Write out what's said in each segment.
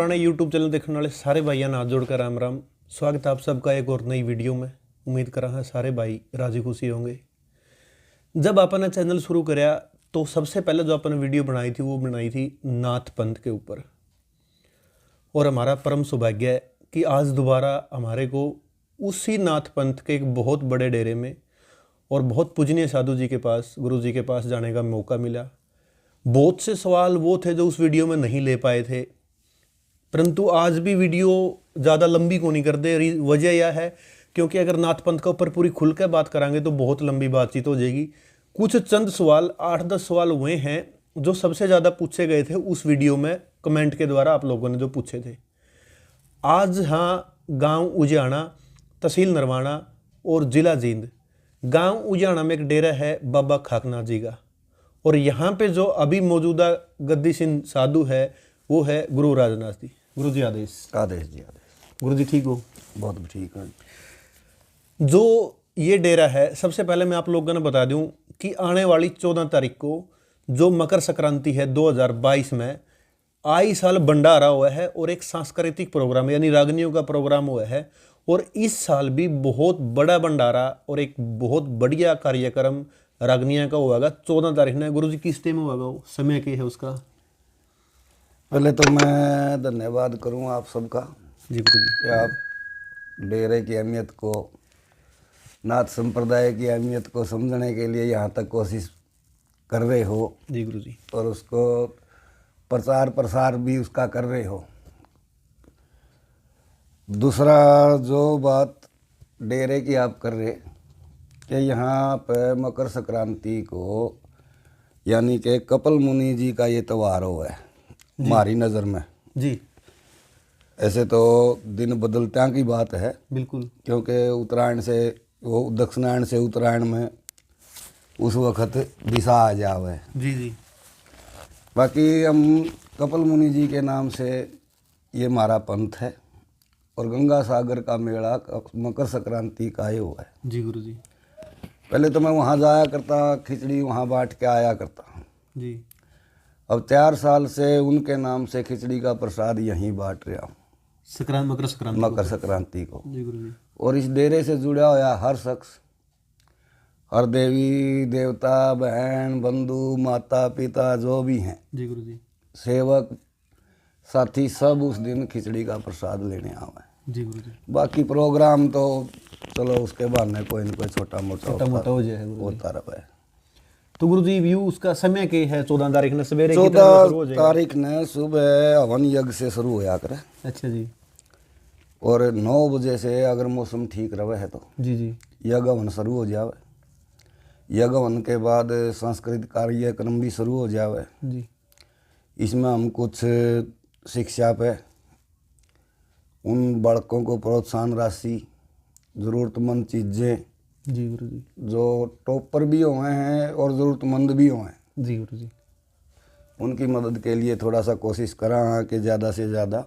पुराने YouTube channel देखने वाले सारे भाइयों नाथ जोड़कर राम राम। स्वागत है आप सबका एक और नई वीडियो में। उम्मीद कर रहा है सारे भाई राजी खुशी होंगे। जब आपने चैनल शुरू कराया तो सबसे पहले जो आपने वीडियो बनाई थी वो बनाई थी नाथ पंथ के ऊपर, और हमारा परम सौभाग्य है कि आज दोबारा हमारे को उसी नाथ पंथ के एक बहुत बड़े डेरे में और बहुत पूजनीय साधु जी के पास, गुरु जी के पास जाने का मौका मिला। बहुत से सवाल वो थे जो उस वीडियो में नहीं ले पाए थे, परंतु आज भी वीडियो ज़्यादा लंबी को नहीं कर दे। वजह यह है क्योंकि अगर नाथ पंथ के ऊपर पूरी खुल कर बात करांगे तो बहुत लंबी बातचीत हो जाएगी। कुछ चंद सवाल 8-10 सवाल हुए हैं जो सबसे ज़्यादा पूछे गए थे उस वीडियो में, कमेंट के द्वारा आप लोगों ने जो पूछे थे। आज हाँ, गांव उजियाना, तहसील नरवाना और ज़िला जींद। गांव उजियाना में एक डेरा है बाबा खाकनाथ जी का, और यहाँ पे जो अभी मौजूदा गद्दी सिंह साधु है वो है गुरु राजनाथ जी। गुरु जी आदेश। आदेश जी आदेश। गुरु जी ठीक हो? बहुत ठीक है। जो ये डेरा है, सबसे पहले मैं आप लोगों ने बता दूं कि आने वाली 14 तारीख को जो मकर संक्रांति है 2022 में, आई साल भंडारा हुआ है और एक सांस्कृतिक प्रोग्राम यानी रागनियों का प्रोग्राम हुआ है, और इस साल भी बहुत बड़ा भंडारा और एक बहुत बढ़िया कार्यक्रम रागनिया का होगा 14 तारीख में। गुरु जी किस टाइम होगा, वो समय क्या है उसका? पहले तो मैं धन्यवाद करूं आप सबका जी गुरु जी। कि आप डेरे की अहमियत को, नाथ संप्रदाय की अहमियत को समझने के लिए यहाँ तक कोशिश कर रहे हो। जी गुरु जी। और उसको प्रचार प्रसार भी उसका कर रहे हो। दूसरा जो बात डेरे की आप कर रहे कि यहाँ पे मकर संक्रांति को यानी कि कपिल मुनि जी का ये त्यौहार हुआ है हमारी नज़र में जी। ऐसे तो दिन बदलत्या की बात है बिल्कुल, क्योंकि उत्तरायण से वो दक्षिणायन से उत्तरायण में उस वक्त दिशा आ जावे। जी जी। बाकी हम कपिल मुनि जी के नाम से ये हमारा पंथ है, और गंगा सागर का मेला मकर संक्रांति का ही हुआ है। जी गुरु जी। पहले तो मैं वहाँ जाया करता, खिचड़ी वहाँ बांट के आया करता। जी। अब 4 साल से उनके नाम से खिचड़ी का प्रसाद यहीं बांट रहा हूँ मकर संक्रांति को। जी गुरु जी। और इस डेरे से जुड़ा हुआ हर शख्स, हर देवी देवता, बहन बंधु, माता पिता जो भी हैं, जी गुरु जी। सेवक साथी, सब उस दिन खिचड़ी का प्रसाद लेने आवे। जी गुरु जी। बाकी प्रोग्राम तो चलो उसके बहाने कोई न कोई छोटा मोटा हो जाए गुरु जी। होता रहा है। तो गुरु जी व्यू उसका समय क्या है? 14 तारीख ने सवेरे 14 तारीख ने सुबह हवन यज्ञ से शुरू होया करे। अच्छा जी। और 9 बजे से अगर मौसम ठीक रहे है तो जी जी। यज्ञ हवन शुरू हो जावे। यज्ञ हवन के बाद सांस्कृतिक कार्यक्रम भी शुरू हो जावे। जी। इसमें हम कुछ शिक्षा पे, उन बालकों को प्रोत्साहन राशि, ज़रूरतमंद चीज़ें, जी गुरु जी। जो टॉपर भी हुए हैं और ज़रूरतमंद भी हुए हैं, जी गुरु जी। उनकी मदद के लिए थोड़ा सा कोशिश करा कि ज़्यादा से ज़्यादा।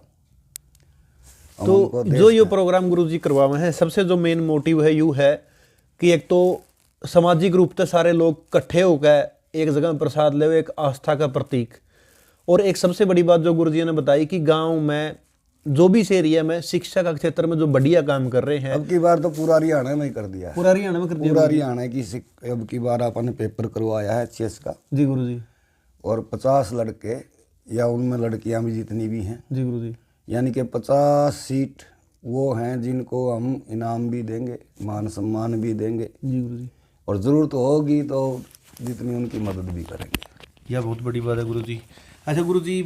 तो जो ये प्रोग्राम गुरु जी करवाए हैं, सबसे जो मेन मोटिव है यू है कि एक तो सामाजिक रूप से सारे लोग इकट्ठे होकर एक जगह प्रसाद ले, एक आस्था का प्रतीक। और एक सबसे बड़ी बात जो गुरु जी ने बताई कि गांव में जो भी इस एरिया में शिक्षा का क्षेत्र में जो बढ़िया काम कर रहे हैं। अब की बार तो पूरा हरियाणा में ही कर दिया है। पूरा हरियाणा में कर दिया। पूरा हरियाणा की अब की बार अपन ने पेपर करवाया है चेस का। जी गुरु जी। और 50 लड़के या उनमें लड़कियां भी जितनी भी हैं, जी गुरु जी, यानी कि 50 सीट वो हैं जिनको हम इनाम भी देंगे, मान सम्मान भी देंगे। जी गुरु जी। और ज़रूरत होगी तो जितनी उनकी मदद भी करेंगे। यह बहुत बड़ी बात है गुरु जी। अच्छा गुरु जी,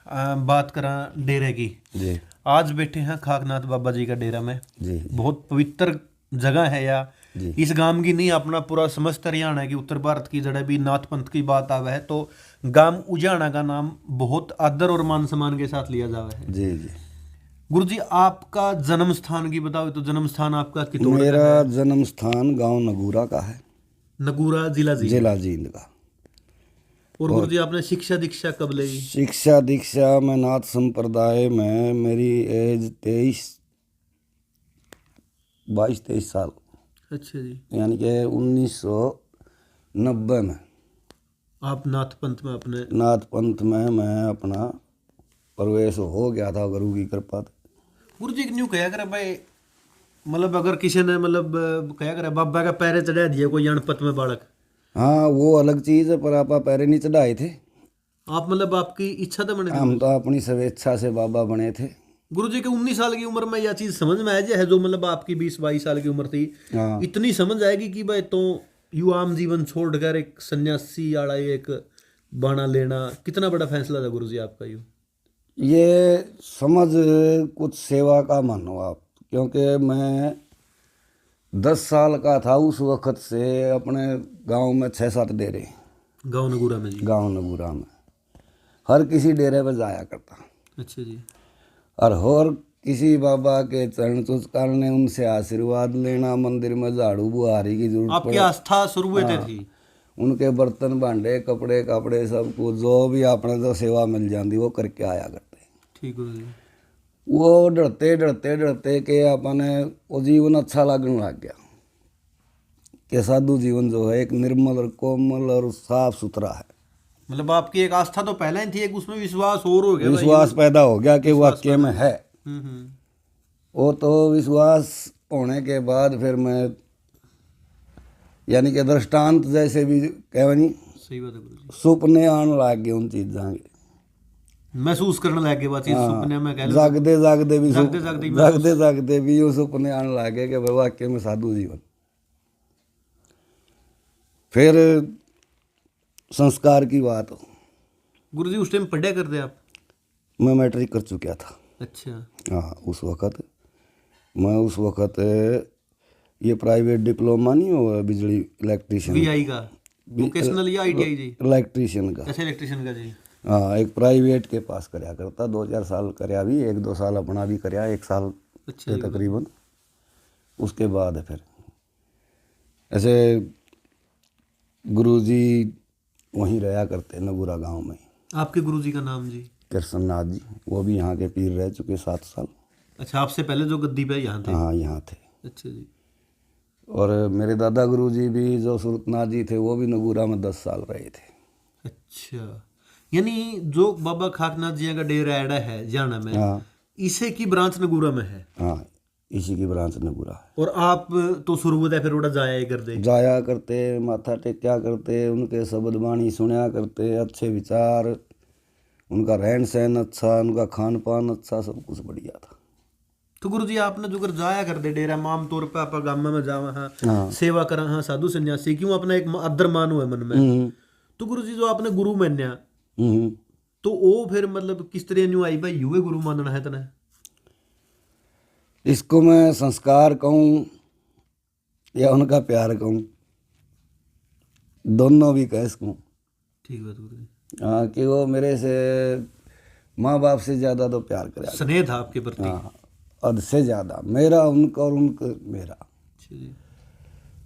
बात करें डेरे की। जी। आज बैठे हैं खाकनाथ बाबा जी का डेरा में। जी। बहुत पवित्र जगह है या जी। इस गांव की नहीं, अपना पूरा समस्त हरियाणा की, उत्तर भारत की जड़े भी नाथ पंथ की बात आवे है तो गांव उजियाना का नाम बहुत आदर और मान सम्मान के साथ लिया जावे है। जी जी। गुरु जी, आपका जन्म स्थान की बताओ तो जन्म स्थान आपका कितोड़? मेरा जन्म स्थान गांव नगूरा का है। नगूरा, जिला जींद का। और गुरु जी आपने शिक्षा दीक्षा कब ली? शिक्षा दीक्षा में नाथ संप्रदाय में मेरी एज 22-23 साल। अच्छा जी। यानी कि 1990 में आप नाथ पंथ में अपने? नाथ पंथ में मैं अपना प्रवेश हो गया था गुरु की कृपा से। गुरु जी न्यू कहा करे भाई, मतलब अगर किसी ने मतलब कहा करे बाबा का पैरे चढ़ा दिया कोई अनपत में बालक, हाँ वो अलग चीज़ है, पर आप पैरे नहीं चढ़ाए थे। आप मतलब आपकी इच्छा तो बने हम थी? तो अपनी स्वेच्छा से बाबा बने थे। गुरु जी के 19 साल की उम्र में यह चीज समझ में आया है, जो मतलब आपकी 20-22 साल की उम्र थी, हाँ इतनी समझ आएगी कि भाई तो यू आम जीवन छोड़कर एक सन्यासी वाला एक बाणा लेना कितना बड़ा फैसला था गुरु जी आपका? ये समझ कुछ सेवा का मानो आप, क्योंकि मैं 10 साल का था उस वक्त से अपने गांव में 6-7 डेरे, गाँव नगूरा में जी? गांव नगूरा में हर किसी डेरे पर जाया करता, अच्छा जी। और किसी बाबा के चरण करने, उनसे आशीर्वाद लेना, मंदिर में झाड़ू बुहारी की जरूरत आपकी पड़े, आस्था शुरुआत थी? उनके बर्तन भांडे कपड़े कपड़े सब कुछ जो भी आपने जो सेवा मिल जाती वो करके आया करते। ठीक गुरु जी। वो डरते डरते डरते के अपने वो जीवन अच्छा लगने लग गया कि साधु जीवन जो है एक निर्मल और कोमल और साफ सुथरा है। मतलब आपकी एक आस्था तो पहले ही थी, एक उसमें विश्वास और हो गया भाई। विश्वास पैदा हो गया कि वाक्य में है। हम्म। वो तो विश्वास होने के बाद फिर मैं यानी कि दृष्टांत जैसे भी कहवनी सही बात है गुरु जी। सुपने आने लग गए उन चीज़ां के, महसूस करने लग गए बात चीज, सुपने में कह लो, जागते जागते भी जागते जागते जागते जागते भी वो सुपने आने लगे कि भाई वाक्य में साधु जीवन। फिर संस्कार की बात हो, गुरु जी उस टाइम पढ़ा करते आप? मैं मैट्रिक कर चुका था। अच्छा। हाँ उस वक़्त ये प्राइवेट डिप्लोमा नहीं हुआ बिजली इलेक्ट्रीशियन, VI का वोकेशनल या ITI जी? इलेक्ट्रीशियन का। अच्छा, इलेक्ट्रिशियन का जी। हाँ एक प्राइवेट के पास करया करता, 2-4 साल करया भी, 1-2 साल अपना भी करया, 1 साल अच्छा के जी। तकरीबन। उसके बाद फिर ऐसे गुरुजी वहीं रहा करते नगूरा गांव में। आपके गुरु जी का नाम जी? कृष्णनाथ जी, वो भी यहाँ के पीर रह चुके 7 साल। अच्छा, आपसे पहले जो गद्दी पे यहाँ थे? हाँ यहाँ थे। अच्छा जी। और मेरे दादा गुरु जी भी जो सुरतनाथ जी थे वो भी नगूरा में 10 साल रहे थे। अच्छा, यानी जो बाबा खाकनाथ जी का डेरा एड़ा है जाना में, हाँ इसे की ब्रांच नगूरा में है? हाँ इसी की ब्रांच नगूरा है। और आप तो शुरू फिर उड़ा जाया ही कर दे? जाया करते, माथा टेक्या करते, उनके शब्द वाणी सुना करते, अच्छे विचार, उनका रहन सहन अच्छा, उनका खान पान अच्छा, सब कुछ बढ़िया था। तो गुरु जी आपने जो कर जाया कर दे डेरा में, आमतौर पर आप गाँव में जावा हाँ, हाँ सेवा करा हाँ, साधु सन्यासी क्यों अपना एक अदर मान हुआ मन में, तो गुरु जी जो आपने गुरु मान्या, हम्म। तो वो फिर मतलब किस तरह न्यू आई भाई युवे गुरु मानना है तने? इसको मैं संस्कार कहूँ या उनका प्यार कहूँ, दोनों भी कह सकूँ। ठीक बात गुरु जी। हाँ कि वो मेरे से माँ बाप से ज़्यादा तो प्यार करे। स्नेह था आपके प्रति? हाँ हद से ज़्यादा, मेरा उनका और उनका मेरा। अच्छा जी।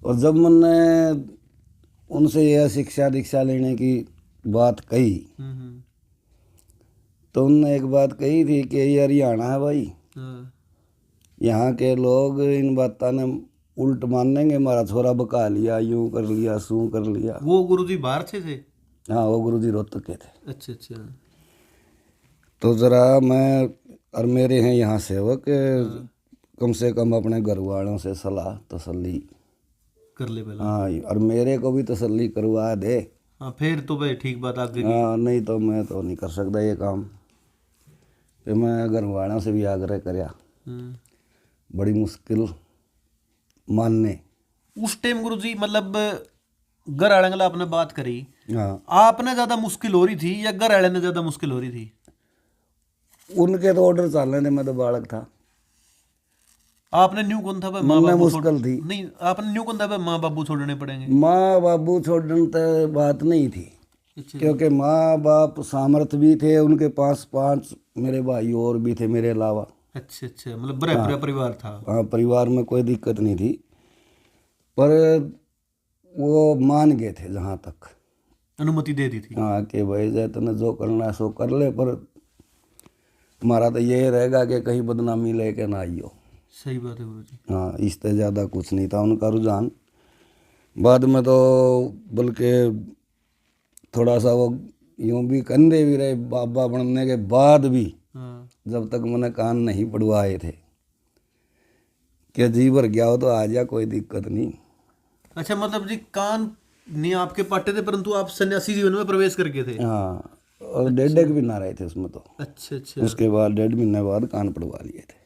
और जब मैंने उनसे यह शिक्षा दीक्षा लेने की बात कही तो उनने एक बात कही थी कि ये हरियाणा है भाई, हाँ। यहाँ के लोग इन बातों ने उल्ट मानेंगे, हमारा छोरा बका लिया, यूं कर लिया, सू कर लिया। वो गुरु जी बाहर थे? हाँ वो गुरुजी रोहतक के थे। अच्छा अच्छा। तो ज़रा मैं और मेरे हैं यहाँ सेवक, कम से कम अपने घर वालों से सलाह तसल्ली कर ले पहला। हाँ, और मेरे को भी तसल्ली करवा दे। हाँ फिर तो भाई ठीक बात आगे की। हाँ नहीं तो मैं तो नहीं कर सकता ये काम। फिर मैं घर वालों से भी आग्रह करया, बड़ी मुश्किल मानने। उस टाइम गुरु जी मतलब घर वाले ने आपने बात करी, हाँ आपने ज्यादा मुश्किल हो रही थी या घर वाले ने ज्यादा मुश्किल हो रही थी? उनके तो ऑर्डर चल रहे थे, मैं तो बालक था। आपने न्यू कौन था भाई माँ मन में बाबू मुश्किल थी। नहीं, आपने न्यू कौन था भाई माँ बाबू छोड़ने पड़ेंगे? माँ बाबू छोड़ने तो बात नहीं थी, अच्छा। क्योंकि माँ बाप सामर्थ्य भी थे, उनके पास 5 मेरे भाई और भी थे मेरे अलावा। अच्छा अच्छा, मतलब बड़ा परिवार था। हाँ परिवार में कोई दिक्कत नहीं थी, पर वो मान गए थे जहाँ तक अनुमति दे दी थी। हाँ कि भाई जय तने जो करना है सो कर ले, पर हमारा तो ये रहेगा कि कहीं बदनामी लेके ना आइयो। सही बात है गुरु जी। हाँ इससे ज़्यादा कुछ नहीं था उनका रुझान। बाद में तो बल्कि थोड़ा सा वो यूँ भी कंधे भी रहे, बाबा बनने के बाद भी हाँ जब तक मैंने कान नहीं पढ़वाए थे कि जी भर गया हो तो आ जा, कोई दिक्कत नहीं। अच्छा, मतलब जी कान नहीं आपके पाटे थे, परंतु आप सन्यासी जीवन में प्रवेश करके थे। हाँ, और 1.5 महीना रहे थे उसमें तो। अच्छा अच्छा। उसके बाद 1.5 महीने बाद कान पढ़वा लिए थे।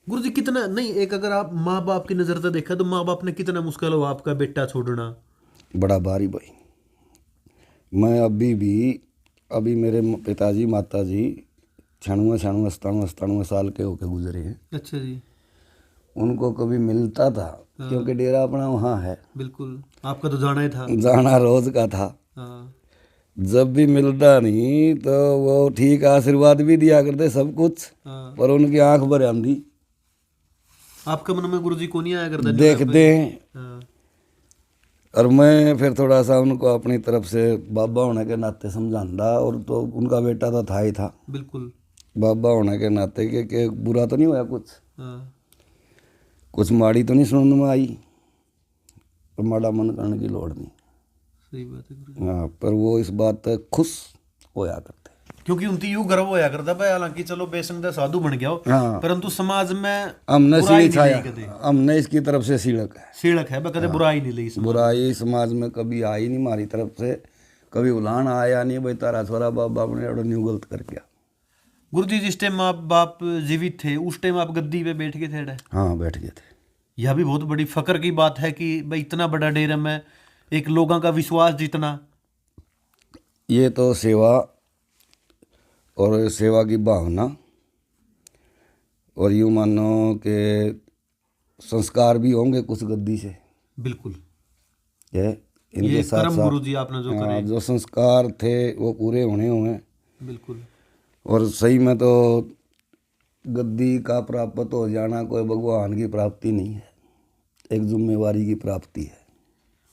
गुरु जी कितना नहीं, एक अगर आप माँ बाप की नजर से देखा तो माँ बाप ने कितना मुश्किल हो आपका बेटा छोड़ना। बड़ा भारी भाई। मैं अभी मेरे पिताजी माता जी 96 97 साल के होके गुजरे हैं। अच्छा जी। उनको कभी मिलता था, क्योंकि डेरा अपना वहाँ है, बिल्कुल, आपका तो जाना ही था। जाना रोज का था। हाँ जब भी मिलता नहीं तो वो ठीक आशीर्वाद भी दिया करते सब कुछ, हाँ। पर उनकी आंख भर आंधी। आपके मन में गुरु जी को नहीं आया करता नहीं देखते हैं, हाँ और मैं फिर थोड़ा सा उनको अपनी तरफ से बाबा होने के नाते समझाता, और तो उनका बेटा तो था ही था, बिल्कुल। बाबा होने के नाते कि बुरा तो नहीं हुआ हाँ कुछ माड़ी तो नहीं सुनने में आई, पर माड़ा मन करने की लोड़ नहीं। सही बात है गुरु जी। हाँ, पर वो इस बात तक खुश होया करते। क्योंकि उनकी यूं गर्व होया करता भाई, हालांकि चलो बेसंग साधु बन गया हो, हाँ, परंतु समाज में हमने बुराई सीढ़ी नहीं छाया, ली कदे। हमने इसकी तरफ से सीढ़क है। सीड़क है कदे बुराई नहीं ली समाज। बुराई समाज में कभी आई नहीं हमारी तरफ से, कभी उलान आया नहीं भाई तारा छोरा बाबा ने एडो न्यू गलत कर गया। गुरु जी जिस टाइम आप बाप जीवित थे उस टाइम आप गद्दी पे बैठ गए थे डे? हाँ, बैठ गए थे। यह भी बहुत बड़ी फक्र की बात है कि भाई इतना बड़ा डेरा में एक लोगों का विश्वास जितना। ये तो सेवा और सेवा की भावना, और यूँ मानो कि संस्कार भी होंगे कुछ गद्दी से। बिल्कुल, ये ये इनके साथ कर्म साथ गुरु जी आपने जो करे। जो संस्कार थे वो पूरे होने हुए। बिल्कुल। और सही में तो गद्दी का प्राप्त हो जाना कोई भगवान की प्राप्ति नहीं है, एक जिम्मेवारी की प्राप्ति है।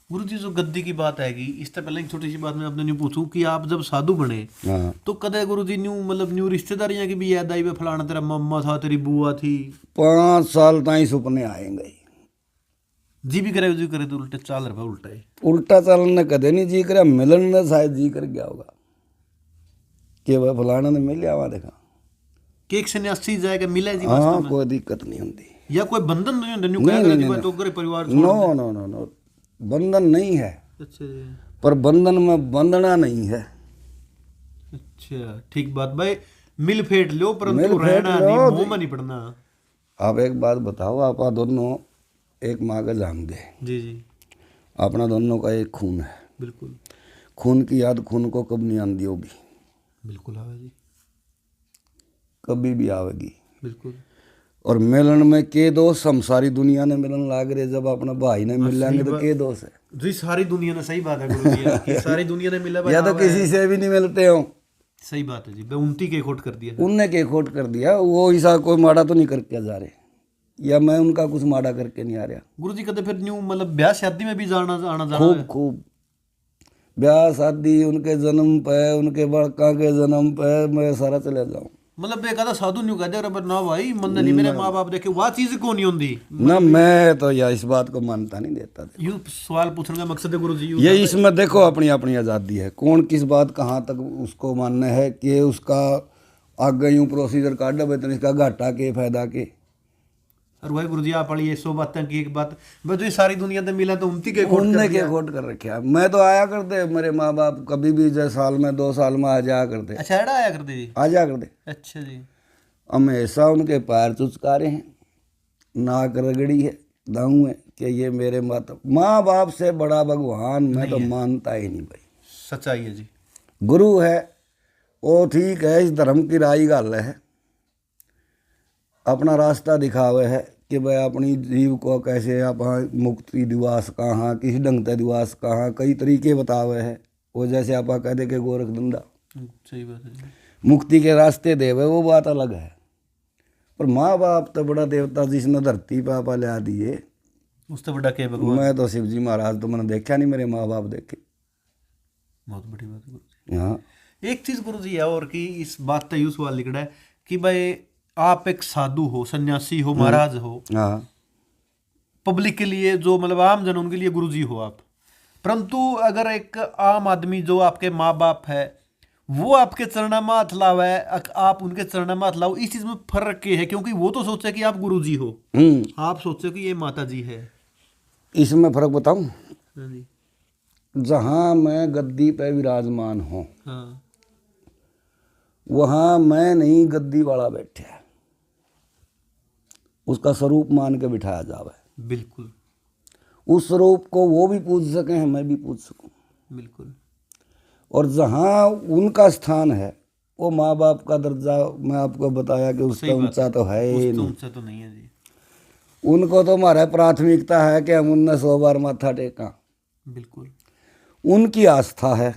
गुरु जी जो गद्दी की बात आएगी, इससे पहले एक छोटी सी बात मैं आपने न्यू पूछूं कि आप जब साधु बने हाँ, तो कदे गुरु जी न्यू मतलब न्यू रिश्तेदारियां की भी याद आई, वे फलाना तेरा मम्मा था, तेरी बुआ थी? 5 साल ताई सपने आएंगे। जी भी करे जी करे तो उल्टे चाल रहा उल्टा है। उल्टा चलने कदे नहीं जी कर, मिलन ने शायद जी कर गया होगा कि वह फलाना ने मिल आवा देखा। कि एक सन्यासी जाएगा मिला जी हाँ, वास्तव में? कोई दिक्कत नहीं होती। या कोई बंधन नहीं होता न्यू नहीं, कहा नहीं, जी नहीं, तो घर परिवार छोड़ नो दे। नो नो नो, बंधन नहीं है, अच्छा जी। पर बंधन में बंधना नहीं है। अच्छा ठीक बात भाई, मिल फेट लो परंतु मिल फेट रहना लो नहीं, जी। मुंह में नहीं पड़ना। आप एक बात बताओ, आप दोनों एक माँ का जान दे, जी जी अपना दोनों का एक खून है। बिल्कुल। खून की याद खून को कब नहीं आंदी होगी? बिल्कुल आवे जी। कभी भी आवेगी। बिल्कुल। और मिलन में के दोष, हम सारी दुनिया ने मिलन लाग रहे, जब अपना भाई ने मिल लेंगे तो के दोष है? जी सारी दुनिया ने, सही बात है गुरु जी आपकी, सारी दुनिया ने मिला भाई या तो आवा है। किसी से भी नहीं मिलते हो। सही बात है जी, उनती के खोट कर दिया। उनने के खोट कर दिया, वो ऐसा कोई माड़ा तो नहीं करके जा रहे, या मैं उनका कुछ माड़ा करके नहीं आ रहा। गुरु जी कहते फिर न्यू मतलब ब्याह शादी में भी जाना आना जाना खूब है? खूब ब्याह शादी, उनके जन्म पे, उनके बड़का के जन्म पे मैं सारा चले जाऊँ। मतलब बेकादा साधु न्यू कहते अरे ना भाई मन नहीं, मेरे माँ बाप देखे वह चीज को नहीं होती ना, मैं तो या इस बात को मानता नहीं देता था। यूं सवाल पूछने का मकसद है गुरु जी ये इसमें देखो अपनी अपनी आज़ादी है, कौन किस बात कहाँ तक उसको मानना है कि उसका आगे यूँ प्रोसीजर काट दे तो इसका घाटा के फायदा के। और वही गुरु जी आप वाली ये 100 बातें की एक बात बस जो सारी दुनिया से मिला तो उनती के खोट उनने कर के दिया। खोट कर रखा। मैं तो आया करते, मेरे माँ बाप कभी भी जैसे साल में 2 साल में आ जाया करते, अच्छा एड़ा आया करते जी? आ जाया करते। अच्छा जी। हमेशा उनके पैर चुचकारे हैं, नाक रगड़ी है, दाऊं है कि ये मेरे माँ बाप से बड़ा भगवान मैं तो मानता ही नहीं भाई। सच्चाई है जी। गुरु है वो ठीक है, इस धर्म की राई गल है, अपना रास्ता दिखावे है कि भाई अपनी जीव को कैसे आप मुक्ति दिवास कहाँ, किस ढंग से दिवास कहाँ, कई तरीके बतावे है। वो जैसे आप कह दे के गोरख धंधा सही बात है जी। मुक्ति के रास्ते देवे, वो बात अलग है। पर माँ बाप तो बड़ा देवता जिसने धरती पे आपा लिया दिए, उससे बड़ा के भगवान। मैं तो शिव जी महाराज तो मैंने देखा नहीं, मेरे माँ बाप देखे। बहुत बड़ी बात है गुरु जी। हाँ, एक चीज गुरु जी है और कि इस बात का यूं सवाल निकला है कि भाई आप एक साधु हो, सन्यासी हो, महाराज हो, हाँ, पब्लिक के लिए जो मतलब आम जन उनके लिए गुरु जी हो आप, परंतु अगर एक आम आदमी जो आपके माँ बाप है वो आपके चरणा में हाथ लावे, आप उनके चरणा में हाथ लाओ, इस चीज में फर्क क्या है? क्योंकि वो तो सोचे कि आप गुरु जी हो, आप सोचो कि ये माता जी है। इसमें फर्क बताऊं? हाँ जी। जहां मैं गद्दी पे विराजमान हूं, हाँ वहां मैं नहीं, गद्दी वाला बैठे है, उसका स्वरूप मान के बिठाया जावे। बिल्कुल उस स्वरूप को वो भी पूज सके, मैं भी पूज सकूं। बिल्कुल। और जहां उनका स्थान है, वो माँ बाप का दर्जा, मैं आपको बताया कि उसका सही बात ऊंचा है, तो है ही उससे नहीं। ऊंचा तो नहीं है जी। उनको तो हमारा प्राथमिकता है कि हम उनने 100 बार माथा टेका। बिल्कुल उनकी आस्था है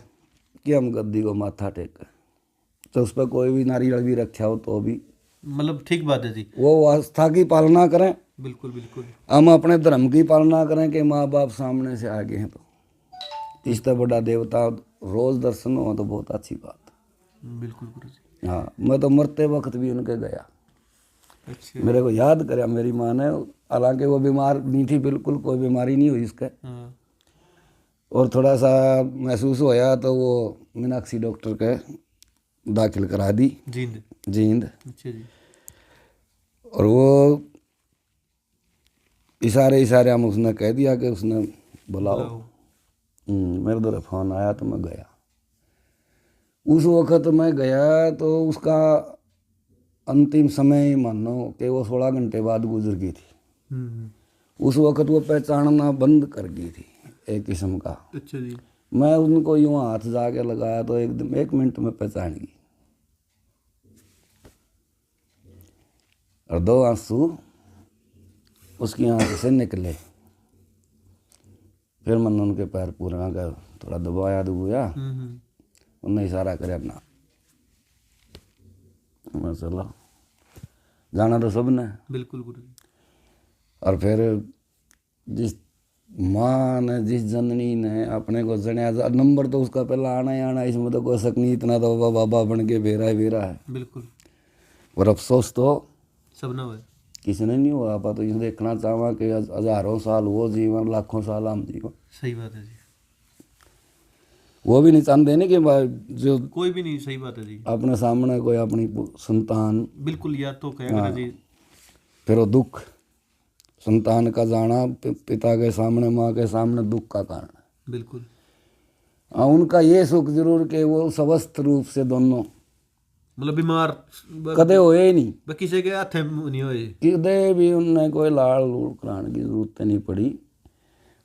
कि हम गद्दी को माथा टेकें, तो उस पर कोई भी नारियल भी रखा हो तो भी मतलब ठीक बात है जी। वो आस्था की पालना करें, बिल्कुल बिल्कुल। हम अपने धर्म की पालना करें कि माँ बाप सामने से आगे हैं, तो इससे बड़ा देवता रोज दर्शन हो तो बहुत अच्छी बात बिल्कुल गुरु जी। है। हाँ, मैं तो मरते वक्त भी उनके गया, अच्छा। मेरे को याद कराया मेरी माँ ने। हालांकि वो बीमार नहीं थी, बिल्कुल कोई बीमारी नहीं हुई इसके, हाँ और थोड़ा सा महसूस होया तो वो मीनाक्षी डॉक्टर के दाखिल करा दी, जींद। जींद। अच्छा जी। और वो इशारे इशारे हम उसने कह दिया कि उसने बुलाओ। बुलाओ। मेरे द्वारा फोन आया तो मैं गया। उस वक्त मैं गया तो उसका अंतिम समय ही मानो कि वो 16 घंटे बाद गुजर गई थी। हम्म। उस वक्त वो पहचानना बंद कर गई थी एक किस्म का। अच्छा जी। मैं उनको यूं हाथ जाके लगाया तो एकदम 1 मिनट में पहचान गई, और 2 आंसू उसकी आंख से निकले। फिर मैंने उनके पैर पूरा का थोड़ा दबाया दबोया, उन्हें इशारा करे ना, मैं चलो जाना तो सब ने। बिल्कुल गुरु जी। और फिर जिस माँ ने, जिस जननी ने अपने को जनिया, नंबर तो उसका पहला आना ही आना, इसमें तो कोई शक नहीं। इतना तो बाबा बाबा बन के बेरा ही बेरा है। बिल्कुल। और अफसोस तो सब ना हुआ। किसी ने नहीं हुआ। आप तो ये देखना चाहवा कि हजारों साल वो जीवन, लाखों साल हम जीवन। सही बात है जी। वो भी नहीं चाहते ना कि जो कोई भी नहीं। सही बात है जी। अपने सामने कोई अपनी संतान, बिल्कुल, या तो क्या करे जी। फिर वो दुख, संतान का जाना पिता के सामने, माँ के सामने दुख का कारण है। बिल्कुल। हाँ, उनका ये सुख जरूर कि वो स्वस्थ रूप से दोनों मतलब बीमार कदे होए ही नहीं, किसी के हाथ नहीं हुए। कदे भी उनने कोई लाड़ लूड़ कराने की जरूरत नहीं पड़ी।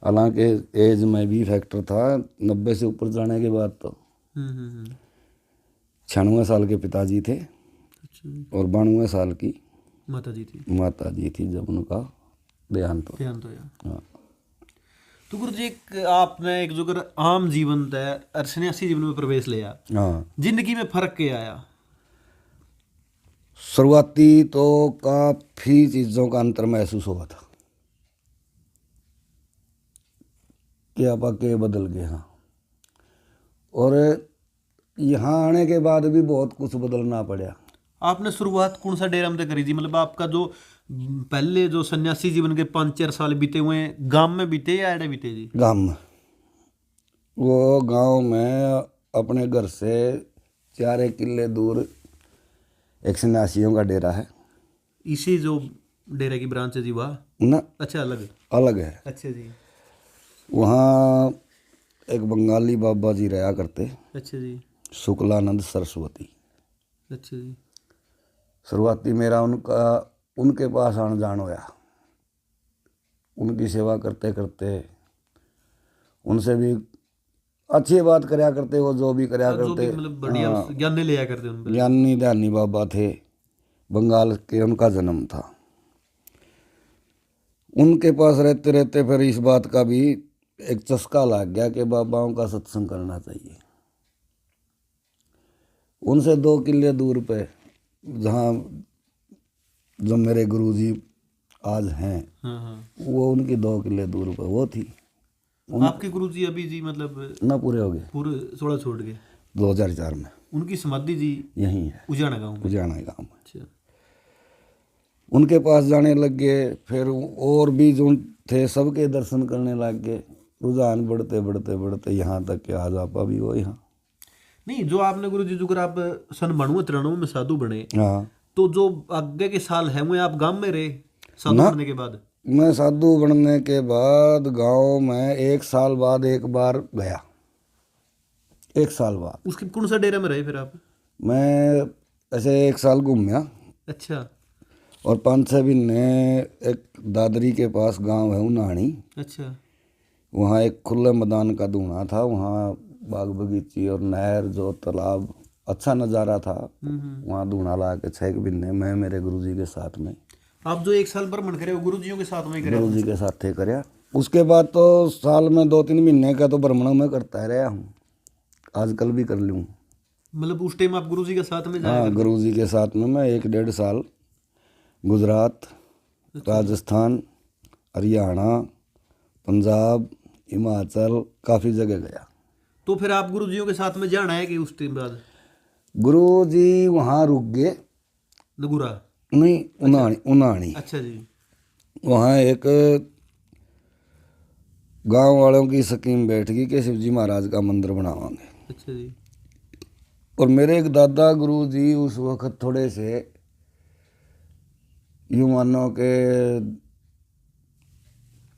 हालांकि एज में भी फैक्टर था, 90 से ऊपर जाने के बाद तो 96 साल के पिताजी थे। अच्छा। और 92 साल की माता जी थी। माता जी थी जब उनका देहांत हो। ध्यान तो यार। हाँ। तो गुरु जी, आपने एक जो कर आम जीवन तय और सन्यासी जीवन में प्रवेश लिया, हाँ, जिंदगी में फर्क क्या आया? शुरुआती तो काफ़ी चीज़ों का अंतर महसूस हुआ था कि आप के बदल गए। हाँ, और यहाँ आने के बाद भी बहुत कुछ बदलना पड़ा। आपने शुरुआत कौन सा डेरा में करी थी? मतलब आपका जो पहले जो सन्यासी जीवन के 5-4 साल बीते हुए हैं, गांव में बीते या एड़े बीते जी? गांव में, वो गांव में अपने घर से 4 किले दूर एक सन्यासियों का डेरा है। इसी जो डेरे की ब्रांच है जी वह? ना, अच्छा, अलग। अलग है। अच्छा जी। वहाँ एक बंगाली बाबा जी रहा करते, अच्छा जी। शुक्लानंद सरस्वती। अच्छा जी। शुरुआती मेरा उनके पास आन जान होया, उनकी सेवा करते करते। उनसे भी अच्छी बात करया करते, वो जो भी करया जो भी करते। मतलब बढ़िया ज्ञान लिया करते उन पर। ज्ञानी ध्यानी बाबा थे, बंगाल के, उनका जन्म था। उनके पास रहते रहते फिर इस बात का भी एक चस्का लग गया कि बाबाओं का सत्संग करना चाहिए। उनसे 2 किले दूर पे जहाँ जो मेरे गुरुजी आज हैं, हाँ हाँ। वो उनकी 2 किले दूर पे वो थी। आपके गुरु जी अभी जी मतलब ना पूरे हो गए, पूरे 16 छोड़ गए? 2004 में। उनकी समाधि जी यहीं है, उजाना गाँव में? उजाना गाँव में। अच्छा। उनके पास जाने लग गए, फिर और भी जो थे सबके दर्शन करने लग गए। रुझान बढ़ते बढ़ते बढ़ते यहाँ तक कि आज आपा भी हो यहाँ। नहीं, जो आपने गुरु जी अगर आप सन 92-93 में साधु बने, हाँ। तो जो आगे के साल है वो आप गांव में रहे साधु ना। बनने के बाद? मैं साधु बनने के बाद गांव में 1 साल बाद एक बार गया, 1 साल बाद। उसके कौन सा डेरे में रहे फिर आप? मैं ऐसे 1 साल घूमया, अच्छा और 5-6 महीने एक दादरी के पास गांव है उनाणी, अच्छा। वहाँ एक खुले मैदान का दूना था, वहाँ बाग बगीची और नहर जो तालाब, अच्छा नज़ारा था। वहाँ दूना ला के 6 महीने मैं मेरे गुरुजी के साथ में, आप जो 1 साल भ्रमण करे वो गुरु जियों के साथ में करे? गुरुजी के साथ थे करया। उसके बाद तो साल में 2-3 महीने का तो भ्रमण मैं करता ही रहा हूँ, आजकल भी कर लूँ। मतलब उस टाइम आप गुरु जी के साथ में जाया हाँ, करते? गुरुजी के साथ में मैं 1-1.5 साल गुजरात, राजस्थान, हरियाणा, पंजाब, हिमाचल, काफ़ी जगह गया। तो फिर आप गुरु जियों के साथ में जाना है कि उस टाइम बाद? गुरुजी वहाँ रुक गए, नगुरा? नहीं, उनाणी। अच्छा जी। वहाँ एक गांव वालों की स्कीम बैठ गई कि शिवजी महाराज का मंदिर बनावांगे। अच्छा जी। और मेरे एक दादा गुरुजी उस वक्त थोड़े से यूँ मानो के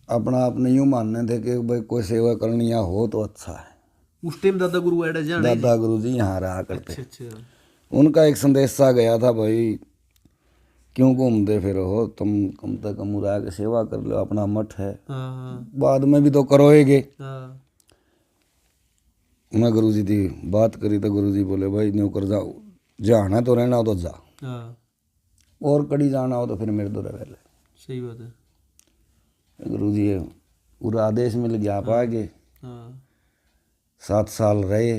अपना अपने यूँ मानने थे कि भाई कोई सेवा करनी या हो तो अच्छा है। उस टाइम दादा गुरु एडा जाना है? दादा गुरुजी यहाँ रहा करते। अच्छा अच्छा। उनका एक संदेश सा गया था, भाई क्यों घूमते फिर हो तुम, कम से कम उरा के सेवा कर लो, अपना मठ है, हाँ हाँ बाद में भी तो करोगे। हाँ। मैं गुरुजी की बात करी तो गुरुजी बोले भाई न्यू कर जाओ, जाना तो रहना हो तो जा, हाँ और कड़ी जाना हो तो फिर मेरे तो रह ले। सही बात है। गुरुजी पूरा आदेश मिल गया, आप आगे हाँ। 7 साल रहे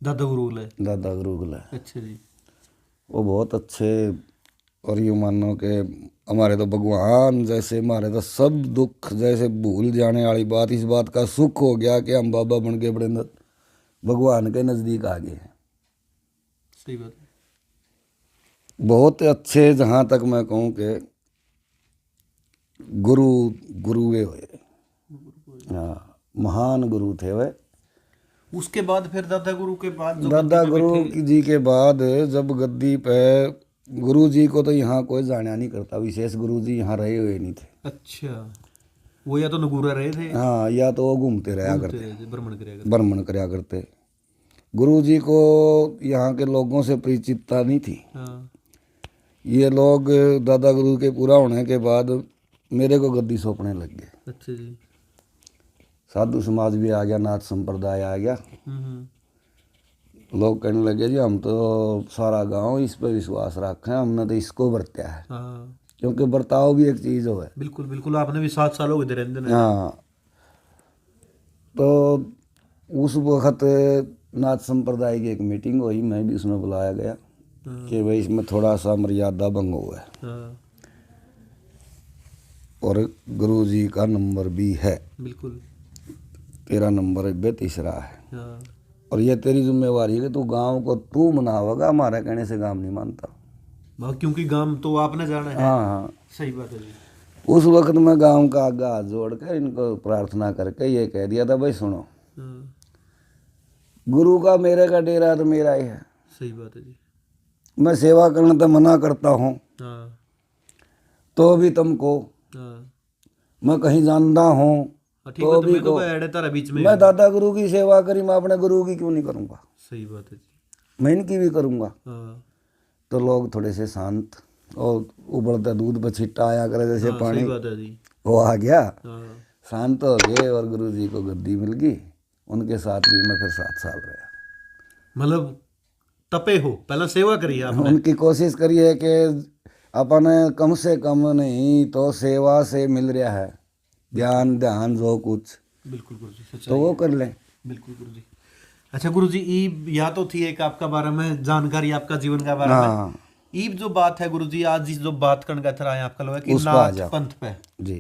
दादा गुरु ले? दादा गुरुकुल। अच्छा जी। वो बहुत अच्छे, और यूँ मानो कि हमारे तो भगवान जैसे, हमारे तो सब दुख जैसे भूल जाने वाली बात, इस बात का सुख हो गया कि हम बाबा बन के बड़े भगवान के नज़दीक आ गए हैं। सही बात है। बहुत अच्छे, जहाँ तक मैं कहूँ कि गुरु गुरुए हुए, हाँ, महान गुरु थे वे। उसके बाद फिर दादा गुरु के बाद जो दादा गद्दी पे गुरु बैठे? जी के बाद जब गद्दी पे, गुरु जी को तो यहाँ कोई जाना नहीं करता, विशेष गुरु जी यहाँ रहे हुए नहीं थे। अच्छा, वो या तो नगूरा रहे थे, हाँ, या तो वो घूमते रहा घूमते करते, रहे थे, भ्रमण करेगा? भ्रमण कराया करते। गुरु जी को यहाँ के लोगों से परिचितता नहीं थी। हाँ ये लोग दादा गुरु के पूरा होने के बाद मेरे को गद्दी सौंपने लग गए। अच्छा जी। साधु समाज भी आ गया, नाथ संप्रदाय आ गया। लोग कहने लगे जी हम तो सारा गांव इस पर विश्वास रखे हैं, हमने तो इसको बरत्या है। हाँ क्योंकि बर्ताव भी एक चीज़ हो है। बिल्कुल बिल्कुल, आपने भी 7 साल हो गए थे रहने देने। हाँ, तो उस वक्त नाथ संप्रदाय की एक मीटिंग हुई, मैं भी उसमें बुलाया गया कि भाई इसमें थोड़ा सा मर्यादा भंग हुआ है, हाँ और गुरु जी का नंबर भी है, बिल्कुल। तेरा नंबर है, तीसरा है, हाँ और ये तेरी जिम्मेवारी है कि तू गांव को तू मनावेगा, हमारे कहने से गांव नहीं मानता। क्योंकि गांव तो आपने जाना है। हाँ हाँ। सही बात है जी। उस वक्त मैं गांव का आगे हाथ जोड़ कर इनको प्रार्थना करके ये कह दिया था, भाई सुनो, हाँ गुरु का मेरे का डेरा है तो मेरा ही है। सही बात है जी। मैं सेवा करने तो मना करता हूँ, हाँ तो भी तुमको हाँ मैं कहीं जानता हूँ ठीक तो है, तो भी मैं तो को ऐड है तारा बीच में। मैं दादा गुरु की सेवा करी, मैं अपने गुरु की क्यों नहीं करूँगा? सही बात है जी। मैं इनकी भी करूँगा। हाँ तो लोग थोड़े से शांत, और उबलता दूध पर छिट्टा आया करे जैसे हाँ पानी, सही बात है जी। वो आ गया, हाँ शांत हो गए, और गुरु जी को गद्दी मिल गई। उनके साथ भी मैं फिर 7 साल रहा। मतलब तपे हो, पहला सेवा करी है आपने? उनकी कोशिश करी है कि अपन कम से कम नहीं तो सेवा से मिल रहा है ज्ञान ध्यान जो कुछ, बिल्कुल गुरु जी, सच्चाई तो वो है। कर लें। बिल्कुल गुरु जी। अच्छा गुरु जी, ईब या तो थी एक आपका बारे में जानकारी, आपका जीवन का बारे में। हाँ, ईब जो बात है गुरु जी, आज जिस जो बात करने का था आपका लोग है कि उस पर आ नाथ जाओ पंथ पे जी।